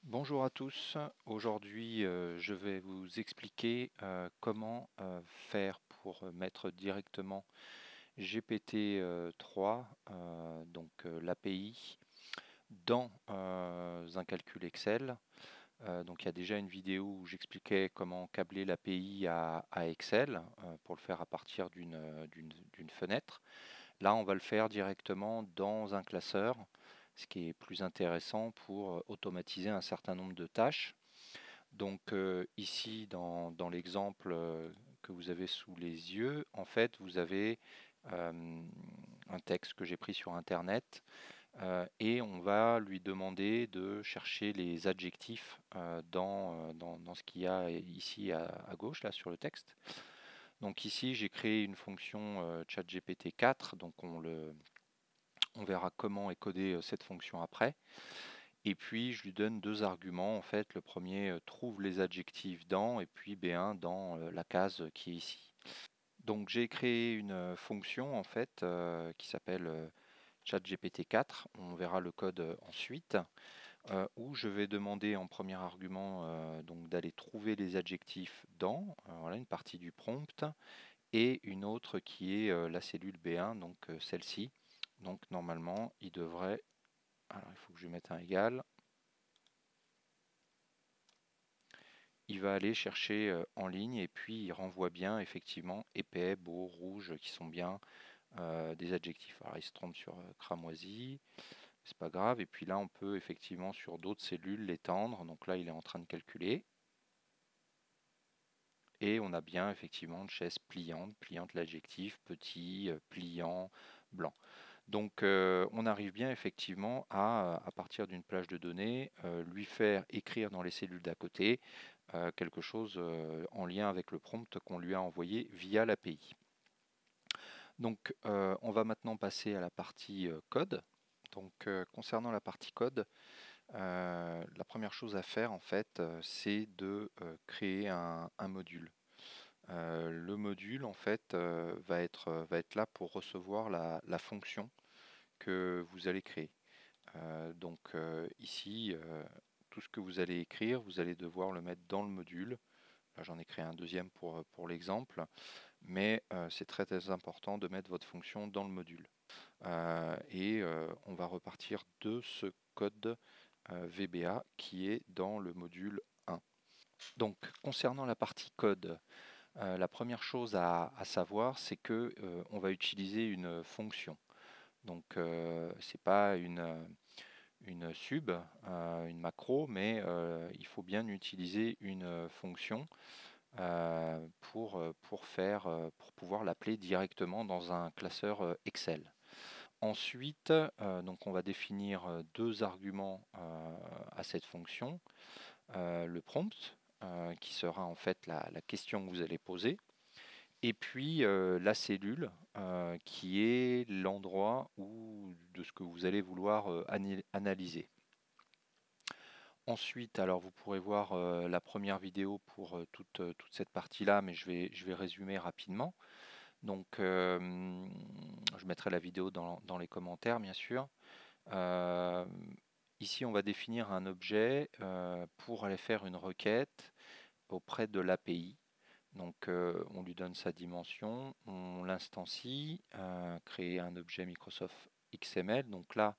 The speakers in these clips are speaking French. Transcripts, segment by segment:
Bonjour à tous. Aujourd'hui, je vais vous expliquer comment faire pour mettre directement GPT-3, l'API, dans un calcul Excel. Donc il y a déjà une vidéo où j'expliquais comment câbler l'API à Excel pour le faire à partir d'une fenêtre. Là, on va le faire directement dans un classeur, ce qui est plus intéressant pour automatiser un certain nombre de tâches. Donc ici, dans l'exemple que vous avez sous les yeux, en fait, vous avez un texte que j'ai pris sur Internet et on va lui demander de chercher les adjectifs dans ce qu'il y a ici à gauche, là, sur le texte. Donc ici, j'ai créé une fonction ChatGPT 4, donc on verra comment est codée cette fonction après. Et puis je lui donne deux arguments. En fait, le premier trouve les adjectifs dans, et puis B1 dans la case qui est ici. Donc j'ai créé une fonction en fait qui s'appelle ChatGPT4. On verra le code ensuite, où je vais demander en premier argument donc d'aller trouver les adjectifs dans, voilà une partie du prompt, et une autre qui est la cellule B1, donc celle-ci. Donc normalement, il devrait. Alors il faut que je mette un égal. Il va aller chercher en ligne et puis il renvoie bien effectivement épais, beau, rouge qui sont bien des adjectifs. Alors il se trompe sur cramoisi, c'est pas grave. Et puis là on peut effectivement sur d'autres cellules l'étendre. Donc là il est en train de calculer. Et on a bien effectivement une chaise pliante, pliante l'adjectif, petit, pliant, blanc. Donc on arrive bien effectivement à partir d'une plage de données, lui faire écrire dans les cellules d'à côté quelque chose en lien avec le prompt qu'on lui a envoyé via l'API. Donc on va maintenant passer à la partie code. Donc concernant la partie code, la première chose à faire en fait, c'est de créer un module. Le module en fait va être là pour recevoir la fonction que vous allez créer. Ici, tout ce que vous allez écrire, vous allez devoir le mettre dans le module. Là, j'en ai créé un deuxième pour l'exemple, mais c'est très, très important de mettre votre fonction dans le module. On va repartir de ce code VBA qui est dans le module 1. Donc, concernant la partie code, la première chose à savoir, c'est que on va utiliser une fonction. Donc, c'est pas une sub, une macro, mais il faut bien utiliser une fonction pour pouvoir l'appeler directement dans un classeur Excel. Ensuite, donc on va définir deux arguments à cette fonction. Le prompt, qui sera en fait la question que vous allez poser, et puis la cellule, qui est l'endroit de ce que vous allez vouloir analyser. Ensuite, alors vous pourrez voir la première vidéo pour toute cette partie-là, mais je vais résumer rapidement. Donc, je mettrai la vidéo dans les commentaires, bien sûr. Euh, Ici, on va définir un objet pour aller faire une requête auprès de l'API. Donc, on lui donne sa dimension, on l'instancie, créer un objet Microsoft XML. Donc là,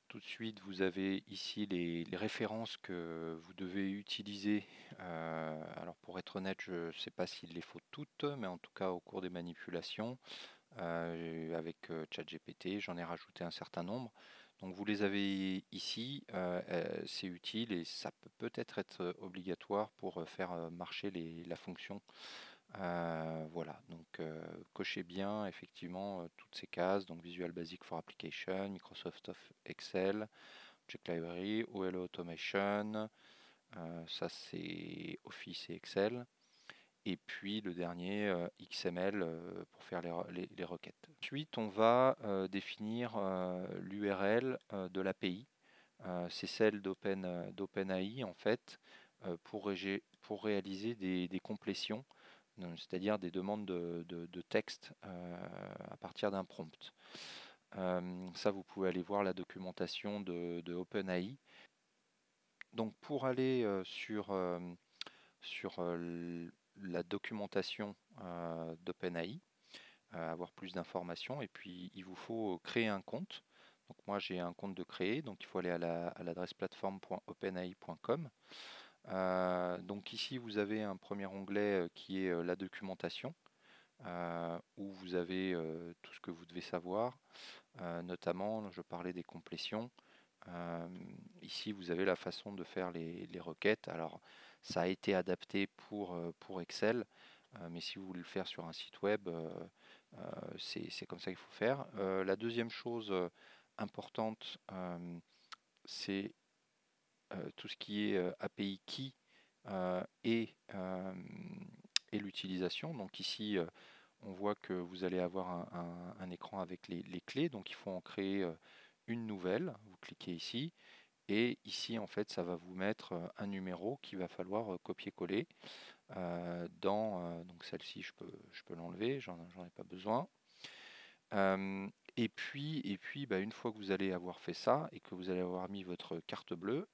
tout de suite, vous avez ici les références que vous devez utiliser. Alors pour être honnête, je ne sais pas s'il les faut toutes, mais en tout cas au cours des manipulations, avec ChatGPT, j'en ai rajouté un certain nombre. Donc vous les avez ici, c'est utile et ça peut peut-être être obligatoire pour faire marcher la fonction. Voilà, donc cochez bien effectivement toutes ces cases, donc Visual Basic for Application, Microsoft Excel, Object Library, OLE Automation, ça c'est Office et Excel, et puis le dernier XML pour faire les requêtes. Ensuite, on va définir l'URL de l'API. C'est celle d'OpenAI en fait, pour réaliser des complétions, c'est-à-dire des demandes de texte à partir d'un prompt. Ça, vous pouvez aller voir la documentation de OpenAI. Donc pour aller sur la documentation d'OpenAI, avoir plus d'informations, et puis il vous faut créer un compte. Donc moi j'ai un compte de créer, donc il faut aller à l'adresse plateforme.openai.com. Donc ici vous avez un premier onglet qui est la documentation, où vous avez tout ce que vous devez savoir, notamment je parlais des complétions. Ici vous avez la façon de faire les requêtes. Alors ça a été adapté pour Excel, mais si vous voulez le faire sur un site web, c'est comme ça qu'il faut faire. La deuxième chose importante, c'est tout ce qui est API Key et l'utilisation. Donc ici, on voit que vous allez avoir un écran avec les clés, donc il faut en créer une nouvelle. Vous cliquez ici, et ici, en fait, ça va vous mettre un numéro qu'il va falloir copier-coller dans. Donc celle-ci, je peux l'enlever, j'en ai pas besoin. Et puis bah, une fois que vous allez avoir fait ça et que vous allez avoir mis votre carte bleue,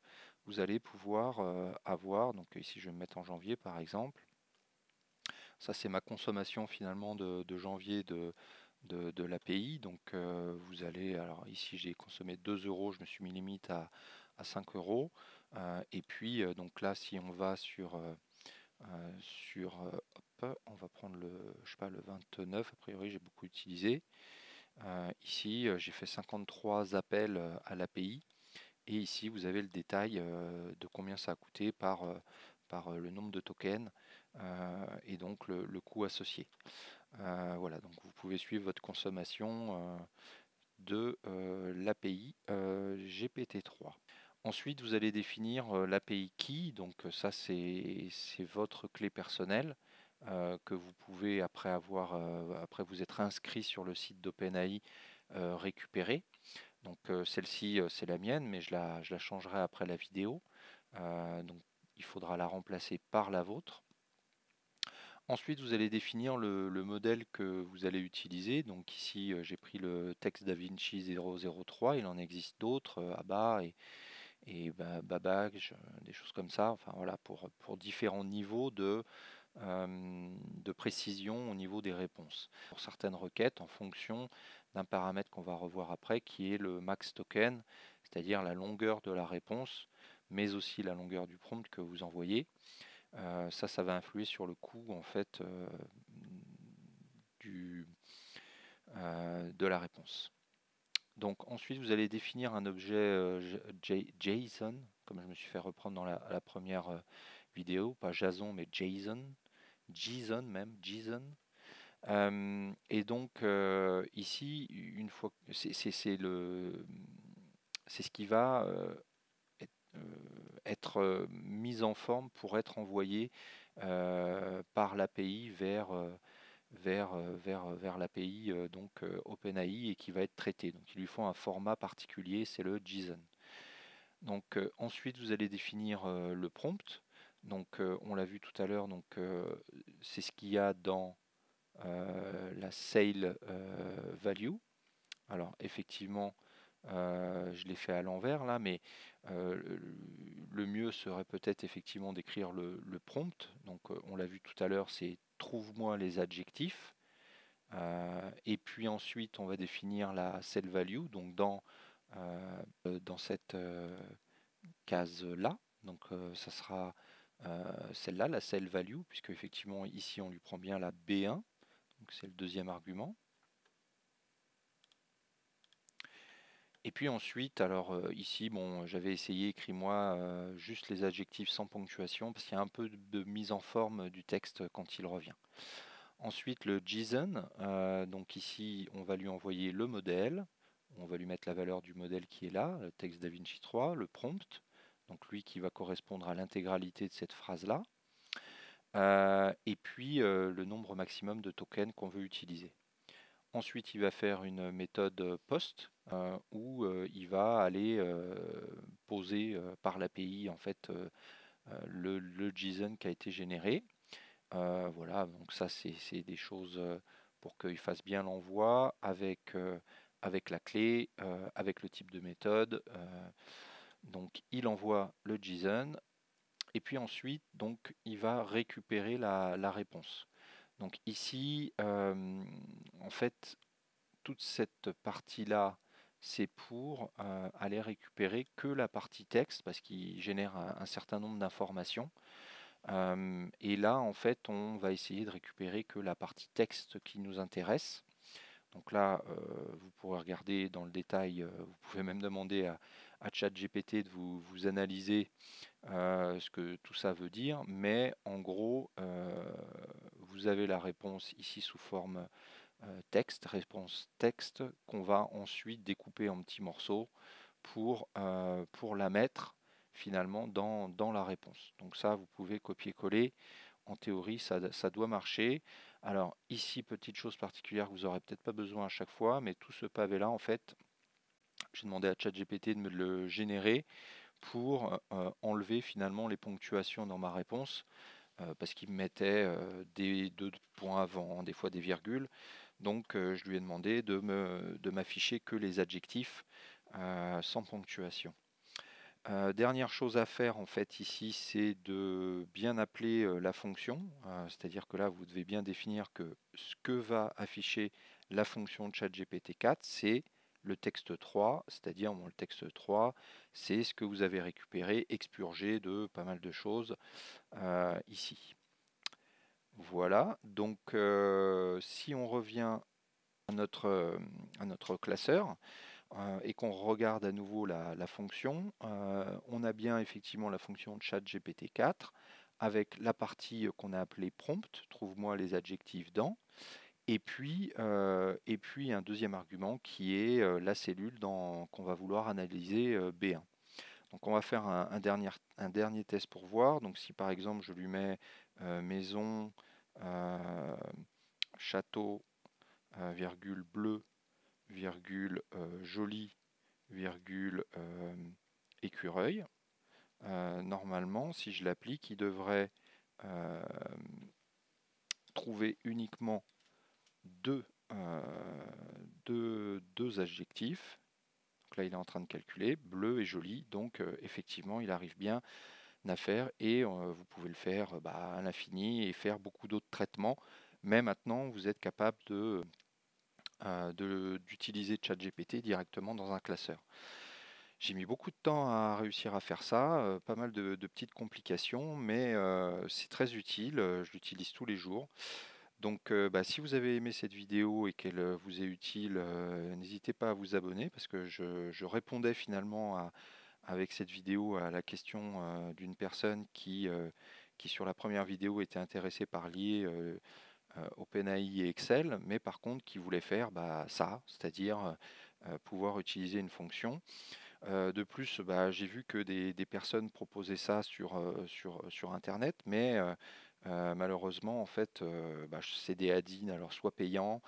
vous allez pouvoir avoir, donc ici je vais me mettre en janvier par exemple, ça c'est ma consommation finalement de janvier de l'API, donc vous allez, alors ici j'ai consommé 2 euros, je me suis mis limite à 5 euros, et puis donc là si on va hop, on va prendre je sais pas, le 29, a priori j'ai beaucoup utilisé. Ici, j'ai fait 53 appels à l'API, et ici vous avez le détail de combien ça a coûté par le nombre de tokens et donc le coût associé. Voilà, donc vous pouvez suivre votre consommation de l'API GPT-3. Ensuite, vous allez définir l'API Key, donc ça c'est votre clé personnelle que vous pouvez, après vous être inscrit sur le site d'OpenAI, récupérer. Donc celle-ci c'est la mienne, mais je la changerai après la vidéo. Donc il faudra la remplacer par la vôtre. Ensuite, vous allez définir le modèle que vous allez utiliser. Donc ici, j'ai pris le texte DaVinci 003. Il en existe d'autres, ABA et Babbage, des choses comme ça. Enfin voilà, pour différents niveaux de précision au niveau des réponses. Pour certaines requêtes, en fonction d'un paramètre qu'on va revoir après, qui est le max token, c'est-à-dire la longueur de la réponse, mais aussi la longueur du prompt que vous envoyez. Ça va influer sur le coût en fait de la réponse. Donc ensuite vous allez définir un objet JSON, comme je me suis fait reprendre dans la première vidéo, pas Jason mais JSON même, JSON. Et donc ici, une fois c'est ce qui va être mis en forme pour être envoyé par l'API vers l'API donc OpenAI, et qui va être traité. Donc il lui faut un format particulier, c'est le JSON. Donc ensuite vous allez définir le prompt. Donc on l'a vu tout à l'heure, donc c'est ce qu'il y a dans la sale value. Alors effectivement, je l'ai fait à l'envers là, mais le mieux serait peut-être effectivement d'écrire le prompt. Donc on l'a vu tout à l'heure, c'est trouve-moi les adjectifs. Et puis ensuite, on va définir la sale value, donc dans cette case-là. Donc ça sera celle-là, la sale value, puisque effectivement ici on lui prend bien la B1, donc c'est le deuxième argument. Et puis ensuite, alors ici, bon, j'avais essayé, écris-moi juste les adjectifs sans ponctuation, parce qu'il y a un peu de mise en forme du texte quand il revient. Ensuite, le JSON, donc ici, on va lui envoyer le modèle, on va lui mettre la valeur du modèle qui est là, le texte DaVinci 3, le prompt, donc lui qui va correspondre à l'intégralité de cette phrase-là, et puis le nombre maximum de tokens qu'on veut utiliser. Ensuite, il va faire une méthode post où il va aller poser par l'API en fait le JSON qui a été généré. Voilà, donc ça c'est des choses pour qu'il fasse bien l'envoi avec la clé, avec le type de méthode. Donc il envoie le JSON et puis ensuite donc il va récupérer la réponse. Donc ici en fait toute cette partie-là, c'est pour aller récupérer que la partie texte parce qu'il génère un certain nombre d'informations. Et là, en fait, on va essayer de récupérer que la partie texte qui nous intéresse. Donc là, vous pourrez regarder dans le détail, vous pouvez même demander à ChatGPT de vous analyser ce que tout ça veut dire, mais en gros, vous avez la réponse ici sous forme texte, réponse texte, qu'on va ensuite découper en petits morceaux pour la mettre finalement dans la réponse. Donc ça, vous pouvez copier-coller. En théorie, ça doit marcher. Alors ici, petite chose particulière que vous n'aurez peut-être pas besoin à chaque fois, mais tout ce pavé-là, en fait, j'ai demandé à ChatGPT de me le générer pour enlever finalement les ponctuations dans ma réponse, parce qu'il me mettait des 2 points avant, des fois des virgules. Donc je lui ai demandé de m'afficher que les adjectifs sans ponctuation. Dernière chose à faire en fait ici, c'est de bien appeler la fonction, c'est-à-dire que là vous devez bien définir que ce que va afficher la fonction de ChatGPT 4, c'est le texte 3, c'est-à-dire le texte 3, c'est ce que vous avez récupéré, expurgé de pas mal de choses ici. Voilà, donc si on revient à notre classeur, et qu'on regarde à nouveau la fonction, on a bien effectivement la fonction ChatGPT 4 avec la partie qu'on a appelée prompt, trouve-moi les adjectifs dans, et puis un deuxième argument qui est la cellule qu'on va vouloir analyser B1. Donc on va faire un dernier test pour voir. Donc si par exemple je lui mets maison, château, virgule bleu, virgule joli, virgule écureuil. Normalement, si je l'applique, il devrait trouver uniquement deux adjectifs. Donc là, il est en train de calculer, bleu et joli. Donc effectivement, il arrive bien à faire et vous pouvez le faire à l'infini et faire beaucoup d'autres traitements. Mais maintenant, vous êtes capable d'utiliser ChatGPT directement dans un classeur. J'ai mis beaucoup de temps à réussir à faire ça, pas mal de petites complications, mais c'est très utile, je l'utilise tous les jours. Donc si vous avez aimé cette vidéo et qu'elle vous est utile, n'hésitez pas à vous abonner parce que je répondais finalement avec cette vidéo à la question d'une personne qui sur la première vidéo était intéressée par lier OpenAI et Excel, mais par contre qui voulait faire ça, c'est-à-dire pouvoir utiliser une fonction. De plus, j'ai vu que des personnes proposaient ça sur Internet, mais malheureusement, en fait, c'est des add-ins, alors soit payants,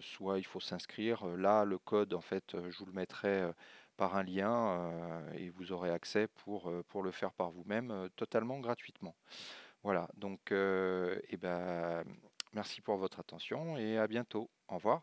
soit il faut s'inscrire. Là, le code, en fait, je vous le mettrai par un lien et vous aurez accès pour le faire par vous-même totalement gratuitement. Voilà, donc merci pour votre attention et à bientôt. Au revoir.